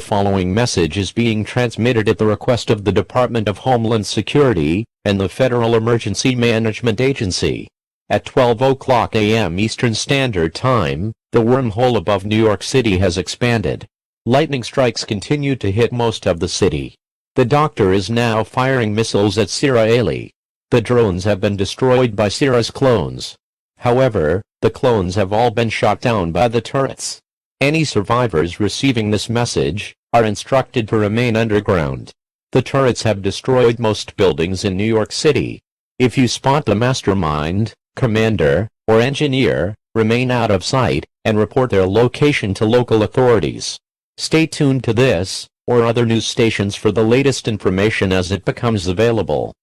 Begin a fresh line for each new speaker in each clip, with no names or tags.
following message is being transmitted at the request of the Department of Homeland Security and the Federal Emergency Management Agency. At 12:00 a.m. Eastern Standard Time, the wormhole above New York City has expanded. Lightning strikes continue to hit most of the city. The doctor is now firing missiles at Israeli. The drones have been destroyed by Syria's clones. However, the clones have all been shot down by the turrets. Any survivors receiving this message are instructed to remain underground. The turrets have destroyed most buildings in New York City. If you spot the mastermind, commander, or engineer, remain out of sight and report their location to local authorities. Stay tuned to this or other news stations for the latest information as it becomes available.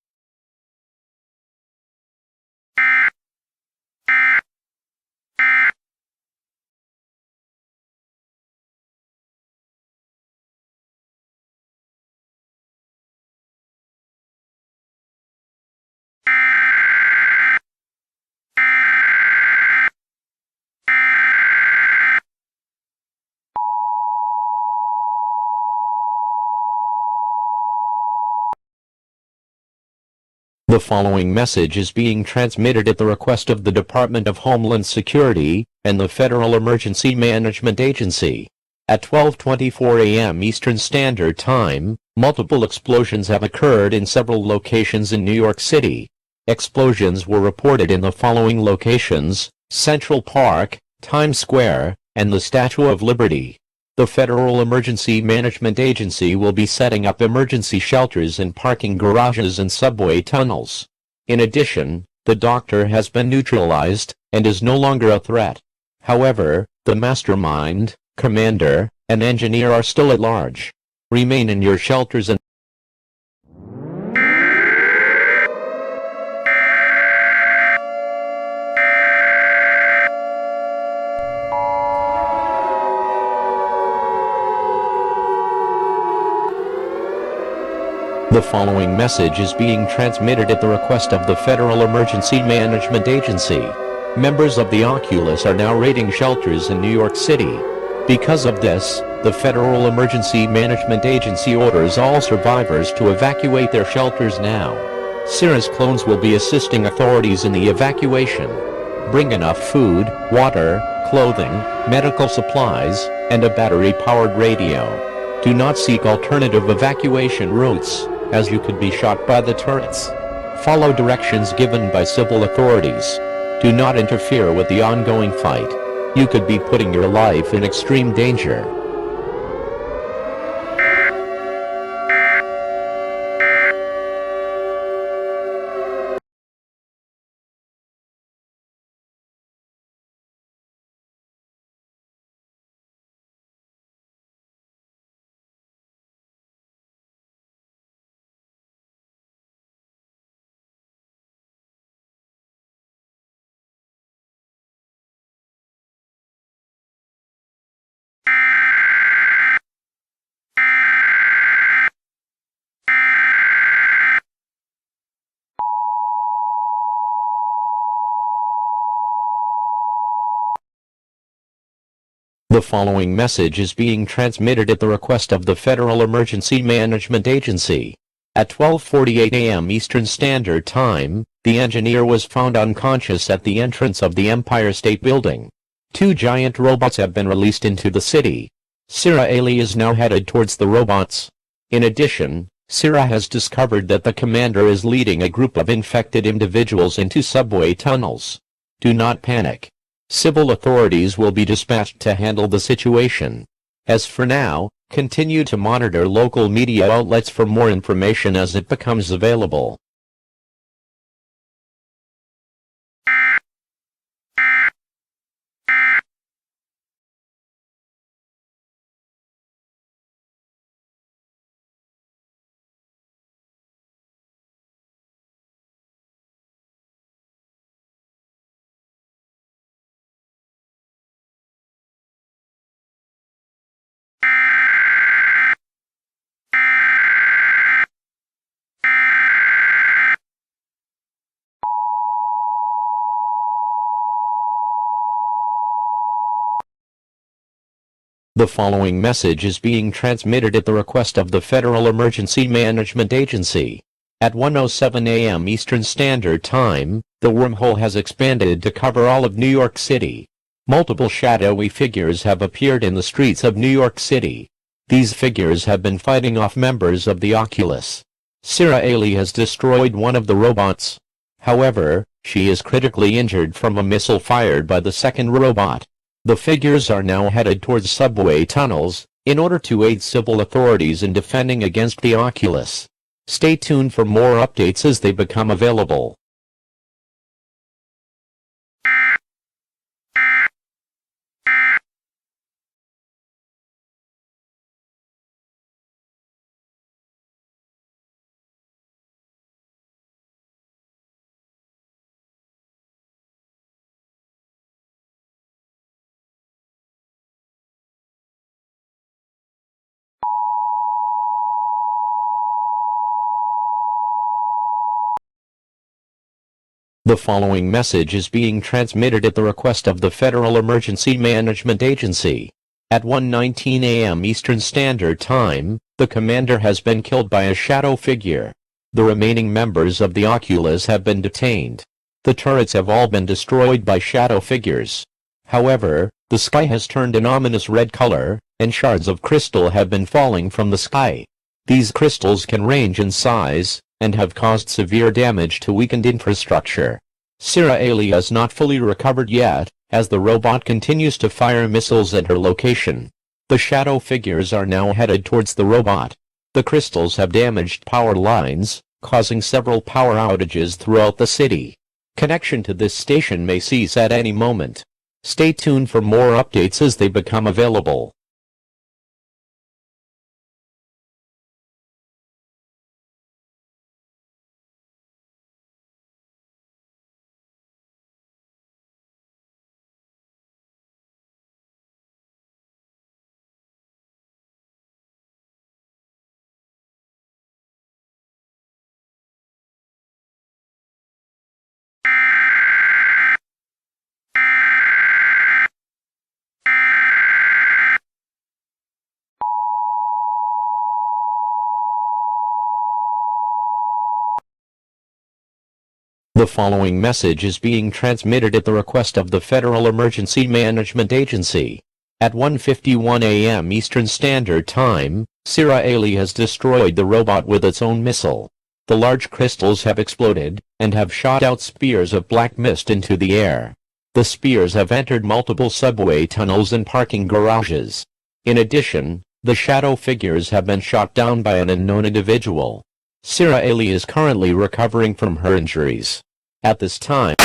The following message is being transmitted at the request of the Department of Homeland Security and the Federal Emergency Management Agency. At 12:24 a.m. Eastern Standard Time, multiple explosions have occurred in several locations in New York City. Explosions were reported in the following locations: Central Park, Times Square, and the Statue of Liberty. The Federal Emergency Management Agency will be setting up emergency shelters in parking garages and subway tunnels. In addition, the doctor has been neutralized and is no longer a threat. However, the mastermind, commander, and engineer are still at large. Remain in your shelters and The following message is being transmitted at the request of the Federal Emergency Management Agency. Members of the Oculus are now raiding shelters in New York City. Because of this, the Federal Emergency Management Agency orders all survivors to evacuate their shelters now. Syria's clones will be assisting authorities in the evacuation. Bring enough food, water, clothing, medical supplies, and a battery-powered radio. Do not seek alternative evacuation routes, as you could be shot by the turrets. Follow directions given by civil authorities. Do not interfere with the ongoing fight. You could be putting your life in extreme danger. The following message is being transmitted at the request of the Federal Emergency Management Agency. At 12:48 a.m. Eastern Standard Time, the engineer was found unconscious at the entrance of the Empire State Building. 2 giant robots have been released into the city. Israeli is now headed towards the robots. In addition, Syria has discovered that the commander is leading a group of infected individuals into subway tunnels. Do not panic. Civil authorities will be dispatched to handle the situation. As for now, continue to monitor local media outlets for more information as it becomes available. following message is being transmitted at the request of the Federal Emergency Management Agency. At 1:07 a.m. Eastern Standard Time, the wormhole has expanded to cover all of New York City. Multiple shadowy figures have appeared in the streets of New York City. These figures have been fighting off members of the Oculus. Sarah Ailey has destroyed one of the robots. However, she is critically injured from a missile fired by the second robot. The figures are now headed towards subway tunnels, in order to aid civil authorities in defending against the Oculus. Stay tuned for more updates as they become available. The following message is being transmitted at the request of the Federal Emergency Management Agency. At 1:19 a.m. Eastern Standard Time, the commander has been killed by a shadow figure. The remaining members of the Oculus have been detained. The turrets have all been destroyed by shadow figures. However, the sky has turned an ominous red color, and shards of crystal have been falling from the sky. These crystals can range in size, and have caused severe damage to weakened infrastructure. Sarah Ailey has not fully recovered yet, as the robot continues to fire missiles at her location. The shadow figures are now headed towards the robot. The crystals have damaged power lines, causing several power outages throughout the city. Connection to this station may cease at any moment. Stay tuned for more updates as they become available. The following message is being transmitted at the request of the Federal Emergency Management Agency. At 1:51 a.m. Eastern Standard Time, Sarah Ailey has destroyed the robot with its own missile. The large crystals have exploded, and have shot out spears of black mist into the air. The spears have entered multiple subway tunnels and parking garages. In addition, the shadow figures have been shot down by an unknown individual. Sarah Ailey is currently recovering from her injuries. At this time,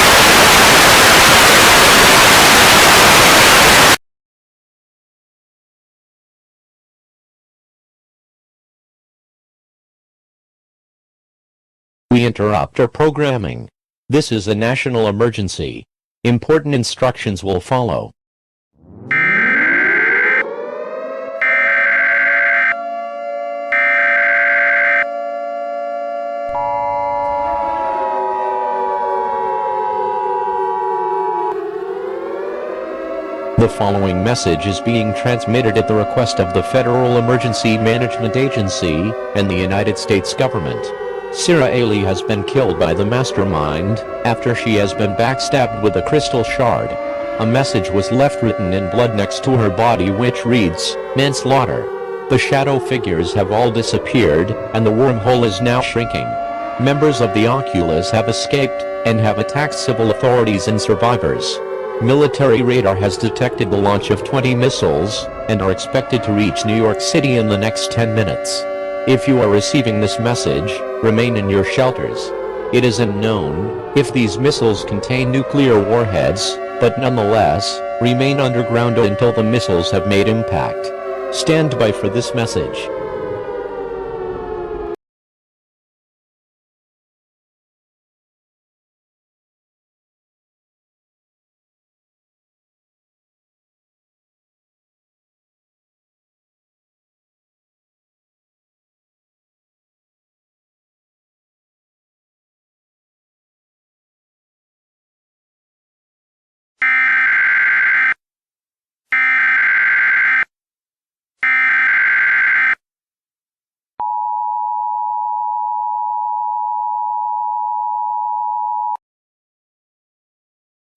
we interrupt our programming. This is a national emergency. Important instructions will follow. The following message is being transmitted at the request of the Federal Emergency Management Agency and the United States government. Sarah Ailey has been killed by the mastermind after she has been backstabbed with a crystal shard. A message was left written in blood next to her body which reads, "Manslaughter." The shadow figures have all disappeared, and the wormhole is now shrinking. Members of the Oculus have escaped and have attacked civil authorities and survivors. Military radar has detected the launch of 20 missiles, and are expected to reach New York City in the next 10 minutes. If you are receiving this message, remain in your shelters. It is unknown if these missiles contain nuclear warheads, but nonetheless, remain underground until the missiles have made impact. Stand by for this message.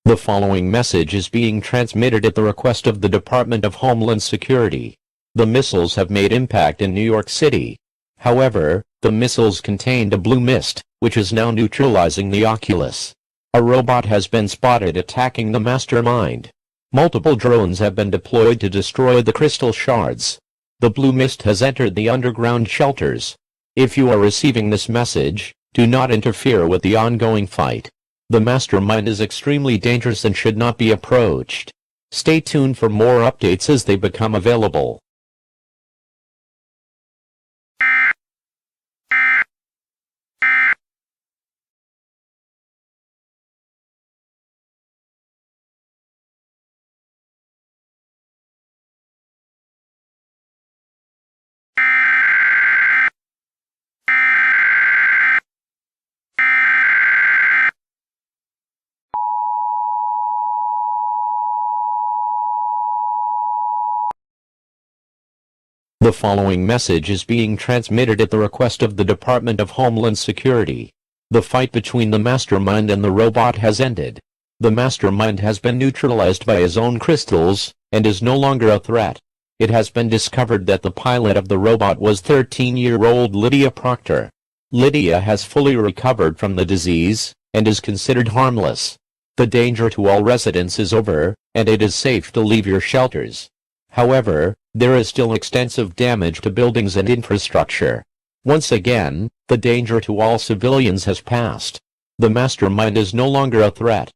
The following message is being transmitted at the request of the Department of Homeland Security. The missiles have made impact in New York City. However, the missiles contained a blue mist, which is now neutralizing the Oculus. A robot has been spotted attacking the mastermind. Multiple drones have been deployed to destroy the crystal shards. The blue mist has entered the underground shelters. If you are receiving this message, do not interfere with the ongoing fight. The mastermind is extremely dangerous and should not be approached. Stay tuned for more updates as they become available. The following message is being transmitted at the request of the Department of Homeland Security. The fight between the mastermind and the robot has ended. The mastermind has been neutralized by his own crystals, and is no longer a threat. It has been discovered that the pilot of the robot was 13-year-old Lydia Proctor. Lydia has fully recovered from the disease, and is considered harmless. The danger to all residents is over, and it is safe to leave your shelters. However, there is still extensive damage to buildings and infrastructure. Once again, the danger to all civilians has passed. The mastermind is no longer a threat.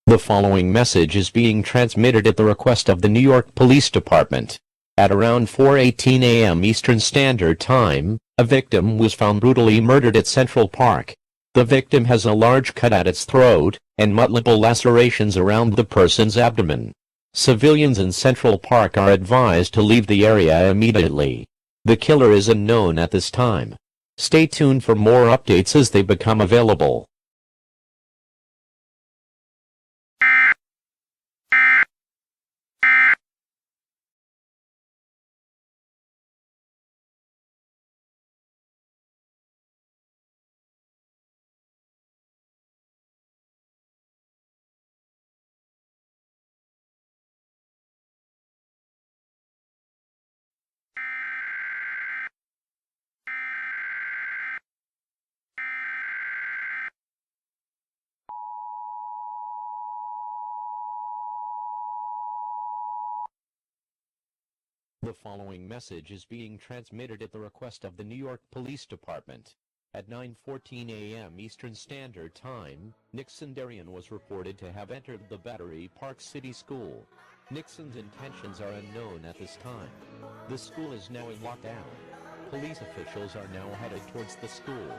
The following message is being transmitted at the request of the New York Police Department. At around 4:18 a.m. Eastern Standard Time, a victim was found brutally murdered at Central Park. The victim has a large cut at its throat, and multiple lacerations around the person's abdomen. Civilians in Central Park are advised to leave the area immediately. The killer is unknown at this time. Stay tuned for more updates as they become available. The following message is being transmitted at the request of the New York Police Department. At 9:14 a.m. Eastern Standard Time, Nixon Darian was reported to have entered the Battery Park City School. Nixon's intentions are unknown at this time. The school is now in lockdown. Police officials are now headed towards the school.